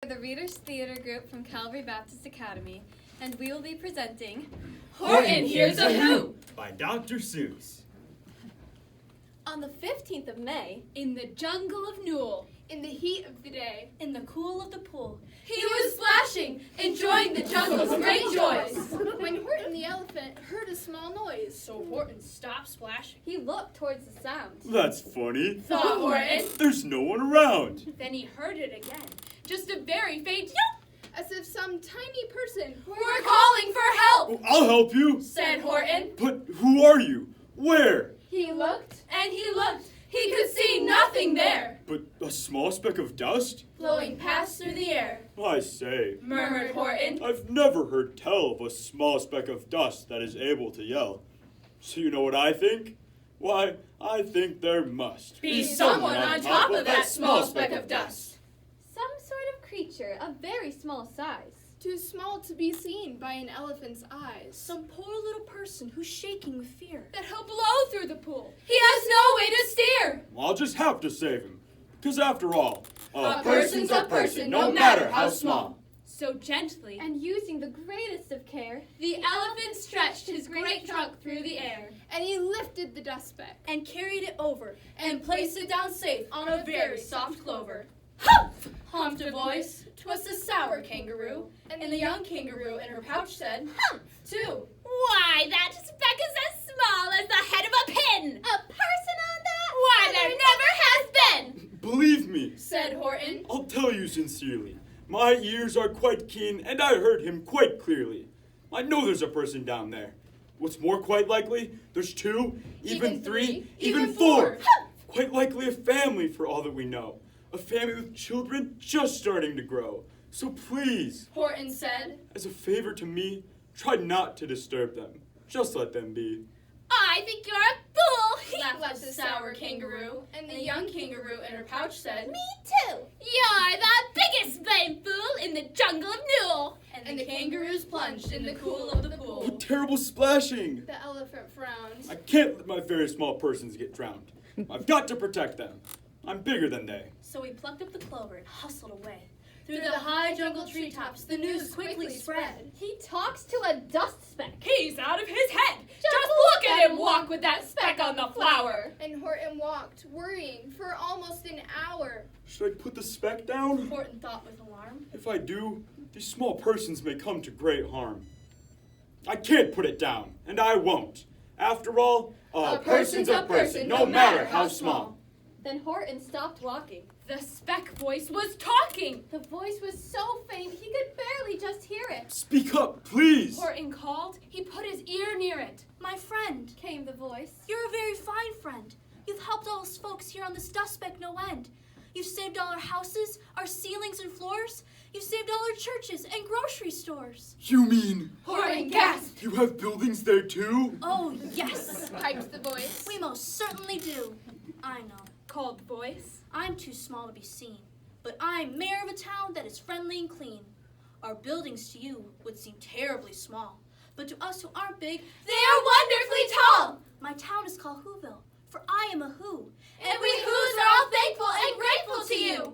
the Readers Theater Group from Calvary Baptist Academy, and we will be presenting Horton Hears a Who by Dr. Seuss. On the 15th of May, in the jungle of Newell, in the heat of the day, in the cool of the pool, he was splashing, enjoying the jungle's great joys. When Horton the elephant heard a small noise, So Horton stopped splashing. he looked towards the sound. That's funny. Thought Horton. There's no one around. Then he heard it again, just a very faint as if some tiny person "We're calling for help," Oh, I'll help you. said Horton. But who are you? Where? he looked, And he looked. He could see nothing there, But a small speck of dust? blowing past through the air, I say, murmured Horton. I've never heard tell of a small speck of dust that is able to yell. So you know what I think? Why, I think there must Be someone on top of that small speck of dust. Some sort of creature of very small size. too small to be seen by an elephant's eyes. Some poor little person who's shaking with fear that he'll blow through the pool. He has no way to steer. I'll just have to save him. Because after all, A person's a person, no matter how small. So gently, And using the greatest of care, the elephant stretched his great trunk through the air And he lifted the dust speck. and carried it over and placed it down safe on a very soft clover. Humph! Humped a voice. 'Twas the sour kangaroo, and the young kangaroo in her pouch said, "Humph!" too. Why, that speck is as small as the head of a pin! a person on that? Why, there never has been! believe me, Said Horton. I'll tell you sincerely. My ears are quite keen, and I heard him quite clearly. I know there's a person down there. What's more quite likely, there's two, even three, even four. Quite likely a family for all that we know. A family with children just starting to grow. So please, Horton said. as a favor to me, try not to disturb them. Just let them be. I think you're a fool! Laughed the sour kangaroo, and the young kangaroo in her pouch said, Me too! You're the biggest blame fool in the jungle of Newell! and the kangaroos plunged in the cool of the pool. What terrible splashing! The elephant frowned. I can't let my very small persons get drowned. I've got to protect them. I'm bigger than they. So he plucked up the clover and hustled away. Through the high jungle treetops, the news quickly spread. He talks to a dust speck. He's out of his head! Just look at him walk with that speck on the flower! And Horton walked, worrying, for almost an hour. Should I put the speck down? Horton thought with alarm. If I do, these small persons may come to great harm. I can't put it down, and I won't. After all, a person's a person, no matter how small. Then Horton stopped walking. The speck voice was talking! The voice was so faint he could barely just hear it. Speak up, please! Horton called. He put his ear near it. My friend, Came the voice. you're a very fine friend. You've helped all us folks here on this dust speck no end. You've saved all our houses, our ceilings and floors. You've saved all our churches and grocery stores. You mean Horton gasped. you have buildings there too? Oh, yes, Piped the voice. we most certainly do. I know, called the voice. I'm too small to be seen, but I'm mayor of a town that is friendly and clean. Our buildings to you would seem terribly small, but to us who aren't big, they are wonderfully tall. My town is called Whoville, for I am a Who, and we Whos are all thankful and grateful to you.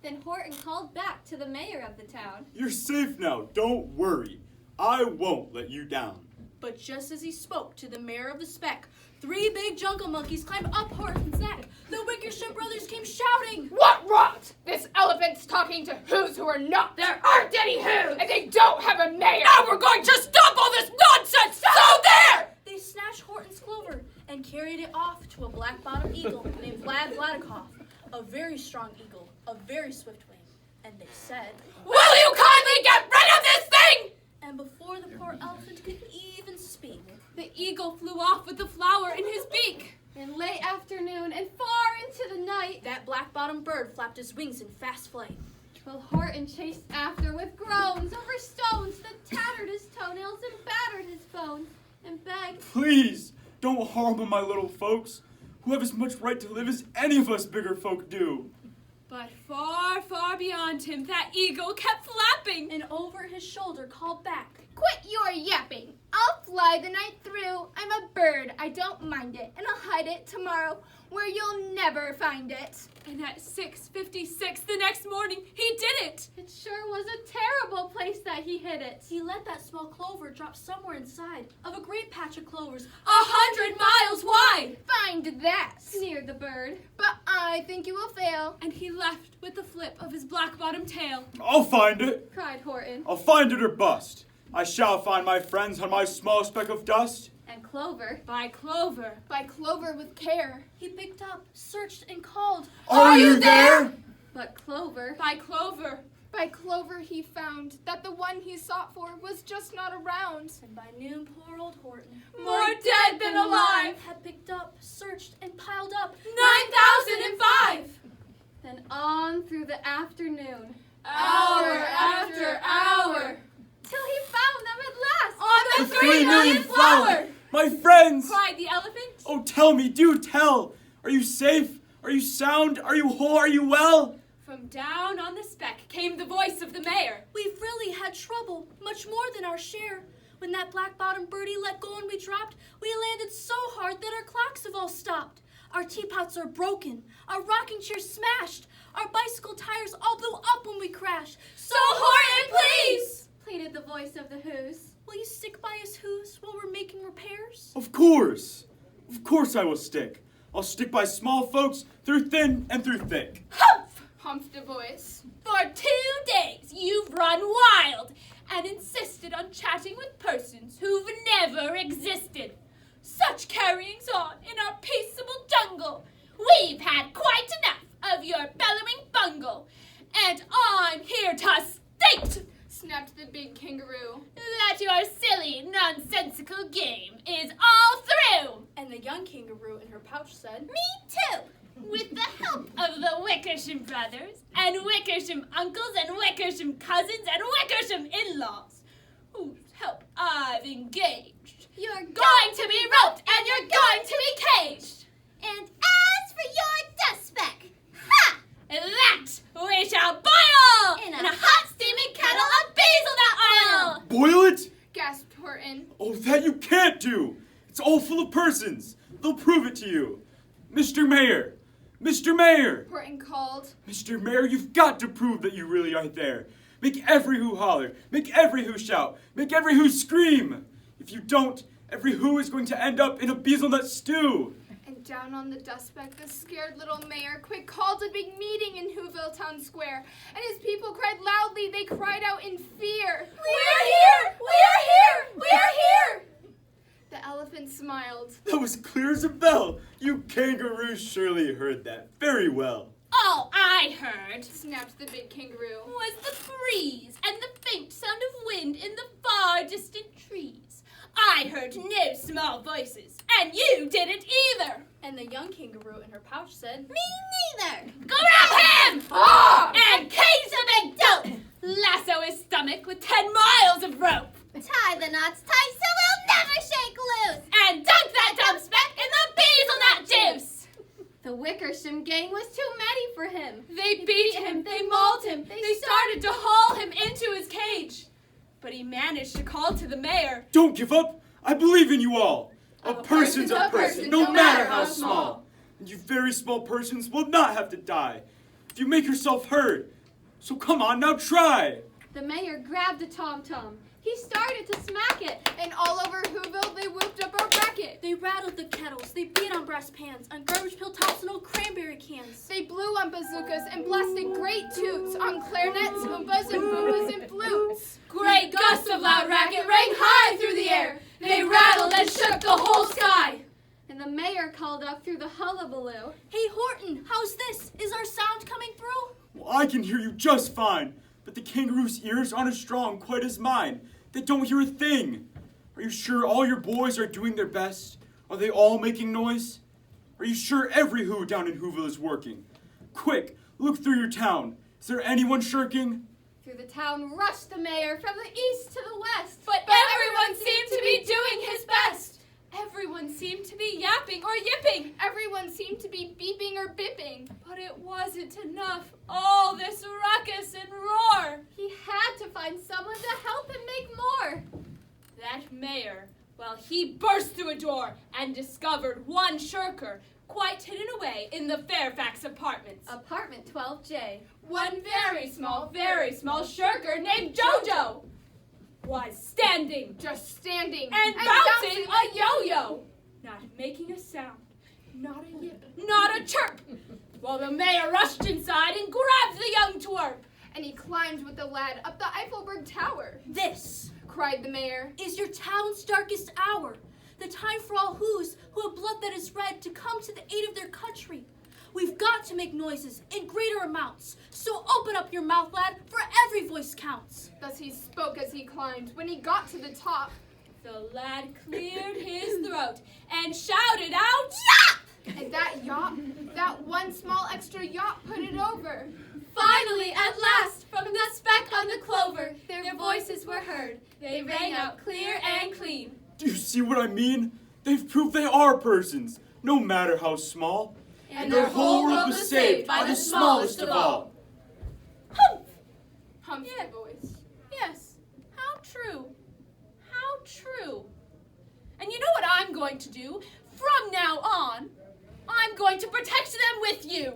Then Horton called back to the mayor of the town. You're safe now, don't worry. I won't let you down. But just as he spoke to the mayor of the speck, 3 big jungle monkeys climbed up Horton's neck. The Wickersham brothers came shouting. What rot! This elephant's talking to who's who are not. There aren't any who's, and they don't have a mayor. Now we're going to stop all this nonsense! So there! They snatched Horton's clover and carried it off to a black-bottomed eagle named Vlad Vladikoff, a very strong eagle, a very swift wing. And they said, Will you kindly get rid of this thing? and before the poor elephant could even speak, the eagle flew off with the flower in his beak. In late afternoon and far into the night, That black-bottomed bird flapped his wings in fast flight. while Horton chased after with groans over stones that tattered his toenails and battered his bones, and begged, Please, don't harm my little folks, who have as much right to live as any of us bigger folk do. But far, far beyond him, that eagle kept flapping. And over his shoulder called back, Quit your yapping. I'll fly the night through. I'm a bird. I don't mind it. And I'll hide it tomorrow where you'll never find it. And at 6:56 the next morning, he did it. It sure was a terrible place that he hid it. he let that small clover drop somewhere inside of a great patch of clovers 100 miles wide. Find that. Sneered the bird. But I think you will fail. And he left with the flip of his black-bottomed tail. I'll find it. Cried Horton. I'll find it or bust. I shall find my friends on my small speck of dust. And Clover. By Clover. By Clover with care. he picked up, searched, and called. Are you there? But Clover. By Clover. By Clover he found that the one he sought for was just not around. And by noon, poor old Horton More dead than alive. had picked up, searched, and piled up 9,005. Then on through the afternoon. Hour after hour. Till he found them at last. On the The 3 million flower. My friends! Cried the elephant. Oh, tell me, do tell! Are you safe? Are you sound? Are you whole? Are you well? From down on the speck came the voice of the mayor. We've really had trouble, much more than our share. When that black-bottomed birdie let go and we dropped, we landed so hard that our clocks have all stopped. Our teapots are broken, our rocking chairs smashed, our bicycle tires all blew up when we crashed. So Horton, please! Pleaded the voice of the Who's. Will you stick by us Who's while we're making repairs? Of course! Of course I will stick. I'll stick by small folks through thin and through thick. Humph! Humphed a voice. For 2 days you've run wild and insisted on chatting with persons who've never existed. Such carryings on in our peaceable jungle. We've had quite enough of your bellowing bungle. And I'm here to state Snapped the big kangaroo. that your silly, nonsensical game is all through. And the young kangaroo in her pouch said, Me too. With the help of the Wickersham brothers, and Wickersham uncles, and Wickersham cousins, and Wickersham in-laws, whose help I've engaged, You're going to be roped, and you're going to be caged. And as for your dust speck, ha! That we shall boil in a hot steaming kettle of hazelnut oil. Boil it? Gasped Horton. Oh, that you can't do! It's all full of persons. They'll prove it to you. Mr. Mayor! Mr. Mayor! Horton called. Mr. Mayor, you've got to prove that you really are there. Make every who holler. Make every who shout. Make every who scream. If you don't, every who is going to end up in a hazelnut stew. And down on the dust speck, the scared little mayor quick called a big meeting in Whoville Town Square. And his people cried loudly, they cried out in fear. We're here! We're here! We're here! The elephant smiled. That was clear as a bell. You kangaroos surely heard that very well. All I heard Snapped the big kangaroo. was the breeze and the faint sound of wind in the far distant trees. I heard no small voices, and you didn't either. and the young kangaroo in her pouch said, Me neither. Grab him! And cage the big dope! Lasso his stomach with 10 miles of rope. Tie the knots tight so we'll never shake loose. And dunk that dump speck in the hazelnut juice. The Wickersham gang was too many for him. They beat him, they mauled him, they started to haul him into his cage. But he managed to call to the mayor. Don't give up. I believe in you all. A person's person's a a person, person, no no matter matter how how small. And you very small persons will not have to die if you make yourself heard. So come on, now try. The mayor grabbed a tom-tom. He started to smack it. And all over Whoville they whooped up a racket. they rattled the kettles, they beat on brass pans, on garbage pail tops and old cranberry cans. They blew on bazookas and blasted great toots on clarinets, hoombas, and boombas and flutes. Great gusts of loud racket rang high through the air. They rattled and shook the whole sky. And the mayor called up through the hullabaloo. Hey Horton, how's this? Is our sound coming through? Well, I can hear you just fine, but the kangaroo's ears aren't as strong quite as mine. They don't hear a thing. Are you sure all your boys are doing their best? Are they all making noise? Are you sure every who down in Whoville is working? Quick, look through your town. Is there anyone shirking? Through the town rushed the mayor from the east to the west. But everyone seemed to be doing his best. Everyone seemed to be yapping or yipping. Everyone seemed to be beeping or bipping. But it wasn't enough. All this ruckus and roar. He had to find someone to help him make more. That mayor, well, he burst through a door and discovered one shirker quite hidden away in the Fairfax apartments. Apartment 12J. One very small shirker named Jojo was standing Just standing. and bouncing a yo-yo, not making a sound, not a yip, not a chirp, while the mayor rushed inside and grabbed the young twerp. And he climbed with the lad up the Eiffelberg Tower. This Cried the mayor. is your town's darkest hour. The time for all who have blood that is red to come to the aid of their country. We've got to make noises in greater amounts. So open up your mouth, lad, for every voice counts. Thus he spoke as he climbed. When he got to the top, The lad cleared his throat and shouted out, "Yap!" and that one small extra yacht put it over. Finally, at last, from the speck on the clover, their voices were heard. They rang out clear and clean. Do you see what I mean? They've proved they are persons, no matter how small. And their whole world was saved by the smallest of all. Humph! Humphed Yeah. the voice. Yes, how true. How true. And you know what I'm going to do? From now on, I'm going to protect them with you.